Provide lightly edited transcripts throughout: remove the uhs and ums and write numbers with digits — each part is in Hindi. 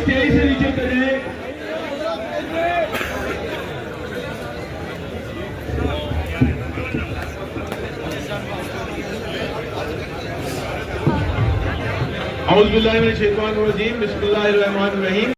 स्टेज से नीचे उतर जाए। औज़ु बिल्लाहि मिनश शैतानिर रजीम, बिस्मिल्लाहिर रहमानिर रहीम।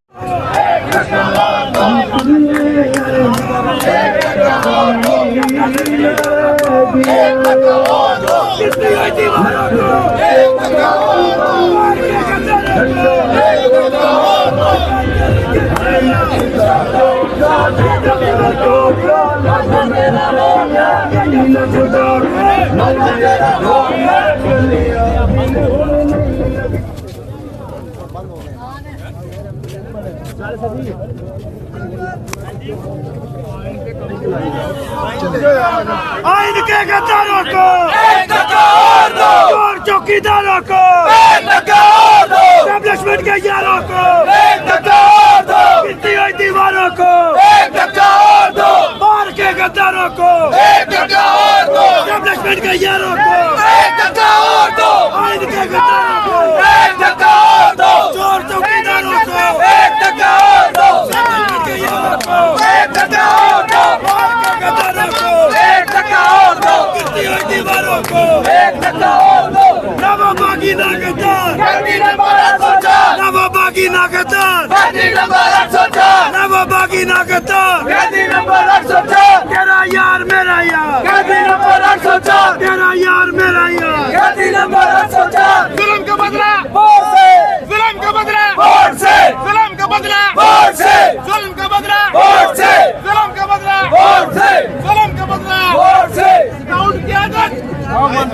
आइन के गद्दारों को एक धक्का और दो, चोर चौकीदारों को एक धक्का और दो, एस्टेब्लिशमेंट के यारों को एक धक्का और दो, गिरती हुई दीवारों को एक धक्का और दो, मार के गद्दारों को एक धक्का और दो, एस्टेब्लिशमेंट के यारों को एक धक्का और दो, आइन के गद्दारों को एक धक्का और दो, चोर चौकीदारों को एक धक्का और दो, एस्टेब्लिशमेंट के यारों को एक धक्का और दो, मार के गद्दारों को एक धक्का और दो, गिरती हुई दीवारों को एक धक्का और दो। नवाबागी ना गद्दार, गांधी नंबर 804, नवाबागी ना गद्दार, गांधी नंबर 804, नवाबागी ना गद्दार, गांधी नंबर 804, तेरा यार मेरा यार, गांधी नंबर 804, तेरा यार मेरा यार, गांधी नंबर 804। जुल्म का बदला वोट से, जुल्म का बदला वोट से, जुल्म का बदला वोट से, जुल्म का बदला वोट से, जुल्म का बदला वोट से, जुल्म का बदला वोट से। काउंट की आदत काउंट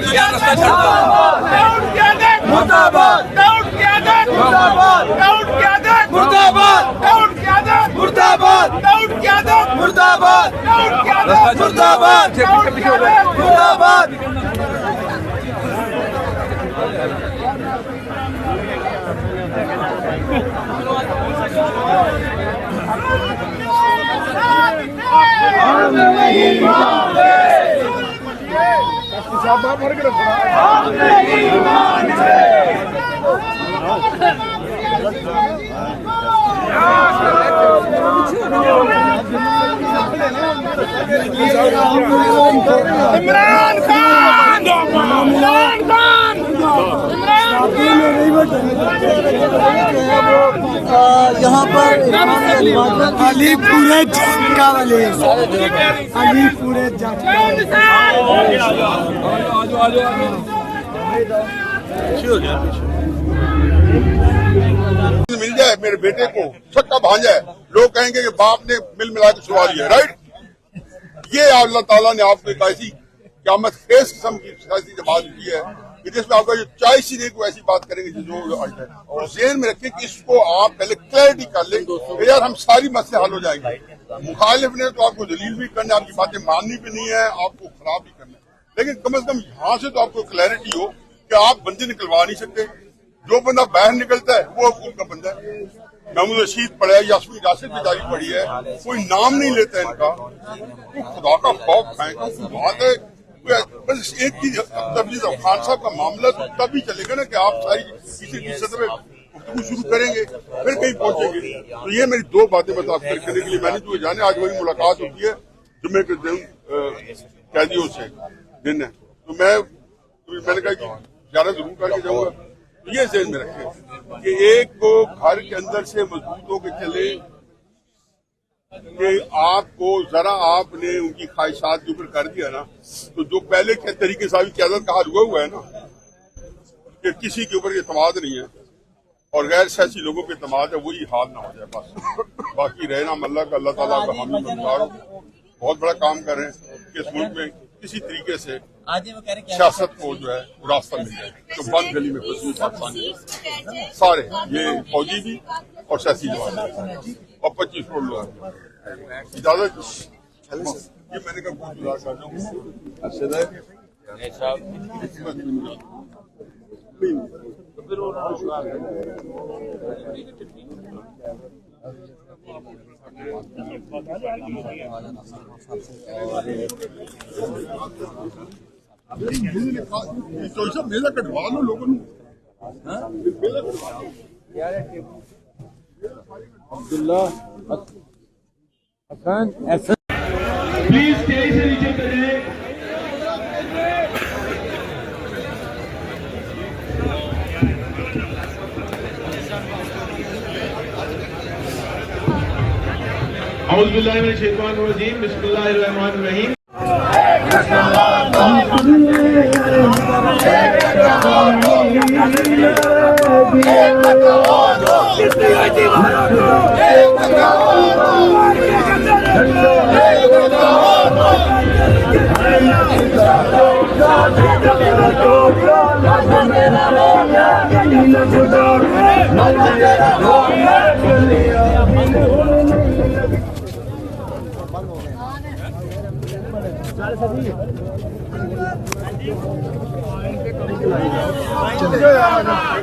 की आदत काउंट की आदत मुर्दाबाद, काउंट की आदत मुर्दाबाद, काउंट की आदत मुर्दाबाद, काउंट की आदत मुर्दाबाद, काउंट की आदत मुर्दाबाद, काउंट की आदत मुर्दाबाद, काउंट की आदत मुर्दाबाद। इमरान खान, इमरान खान, यहाँ पर अली पूरे झटका वाले, अली पूरे झटका मिल जाए मेरे बेटे को, छक्का भांजा है, लोग कहेंगे कि बाप ने मिल मिला के छुड़ा दिया। राइट, ये अल्लाह ताला ने आपको एक ऐसी क़यामत खेज किस्म की सियासी जमात दी है कि जिसमें आपका जो चॉइस ही नहीं को ऐसी बात करेंगे जो आज है। और जेहन में रखें कि इसको आप पहले क्लैरिटी कर लें तो यार हम सारी मसले हल हो जाएंगे। मुखालिफ ने तो आपको दलील भी करना, आपकी बातें माननी भी नहीं है, आपको खराब भी करना है, लेकिन कम से कम यहाँ से तो आपको क्लैरिटी हो कि आप बंदे निकलवा नहीं सकते। जो बंदा बाहर निकलता है वो उनका बंदा है। महमूद रशीद पढ़ा है, यास्मीन राशिद भी जारी पड़ी है, कोई नाम नहीं लेता इनका, तो खुदा का खौफ है। बात है बस एक चीज, तबलीग खान साहब का मामला तो तभी चलेगा ना कि आप सारी किसी की सतह में गुफ्तगू शुरू करेंगे, फिर कहीं पहुंचेंगे। तो ये मेरी दो बातें बता करने के लिए मैंने जो जाने, आज वही मुलाकात होती है जुम्मे के दिन कैदियों से दिन है, तो मैंने कहा कि ज्यादा जरूर करके जाऊंगा। तो ये ज़हन में रखें कि एक को घर के अंदर से मजबूत होकर चले कि आपको जरा आपने उनकी ख्वाहिशात के ऊपर कर दिया ना, तो जो पहले के तरीके से अभी क़यादत का हाल हुआ है ना कि किसी के ऊपर एतमाद नहीं है और गैर सियासी लोगों पे एतमाद है, वही हाल ना हो जाए बस। बाकी रहना अल्लाह का, अल्लाह ताला का हामी मददगार हो, बहुत बड़ा काम कर रहे हैं कि इस मुल्क में किसी तरीके से सियासत को जो है रास्ता मिल जाए। तो बंद गली में कुछ पाकिस्तान सारे ये फौजी भी और सियासी जवान और 25 करोड़ लोग इजाजत। ये मैंने कहा बहुत गुजार कर रहा हूँ। मेला कटवा लो लोगों ने, मेला कटवा लो। प्लीज तेजी से नीचे उतर जाए। औज़ुबिल्लाहि मिनश शैतानिर रजीम, बिस्मिल्लाहिर रहमानिर रहीम।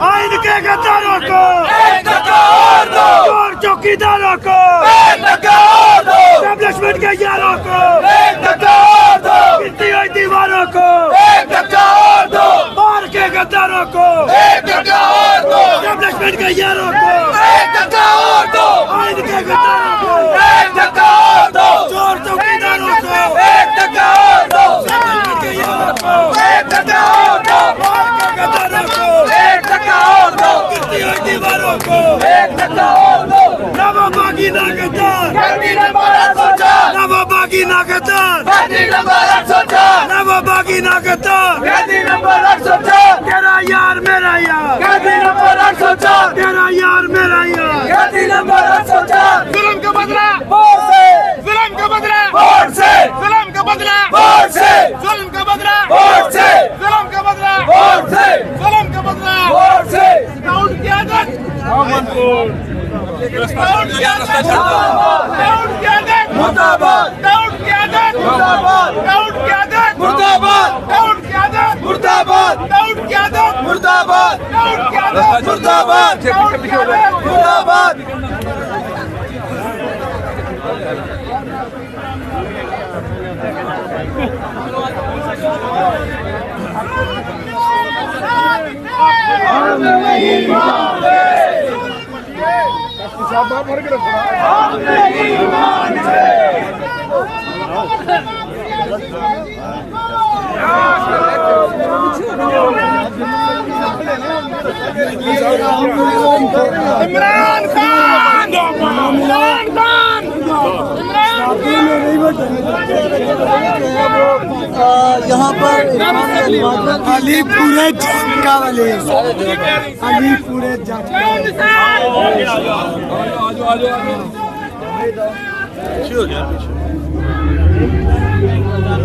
आइन के गद्दारों को चोर चौकीदारों को एस्टेब्लिशमेंट के यारों को गिरती हुई दीवारों को मार के गद्दारों को एस्टेब्लिशमेंट के यारों को आइन के गद्दारों को चोर चौकीदारों को एस्टेब्लिशमेंट के यारों को मार के गद्दारों को गिरती हुई दीवारों को नवाबागी ना गद्दार, नवाबागी ना गद्दार, नवाबागी ना गद्दार। तेरा यार मेरा यार, तेरा यार मेरा यार। जुल्म का बदला वोट से, जुल्म का बदला वोट से, जुल्म का बदला वोट से, जुल्म का बदला वोट से, जुल्म का बदला वोट से, जुल्म का बदला वोट से। काउंट की आदत, काउंट की आदत, काउंट की आदत मुर्दाबाद, काउंट की आदत मुर्दाबाद, काउंट की आदत मुर्दाबाद, काउंट की आदत मुर्दाबाद, काउंट की आदत मुर्दाबाद, काउंट की आदत मुर्दाबाद, काउंट की आदत मुर्दाबाद। इमरान खान, इमरान खान, यहाँ पर अली पूरे झटका वाले, अली पूरे झटका।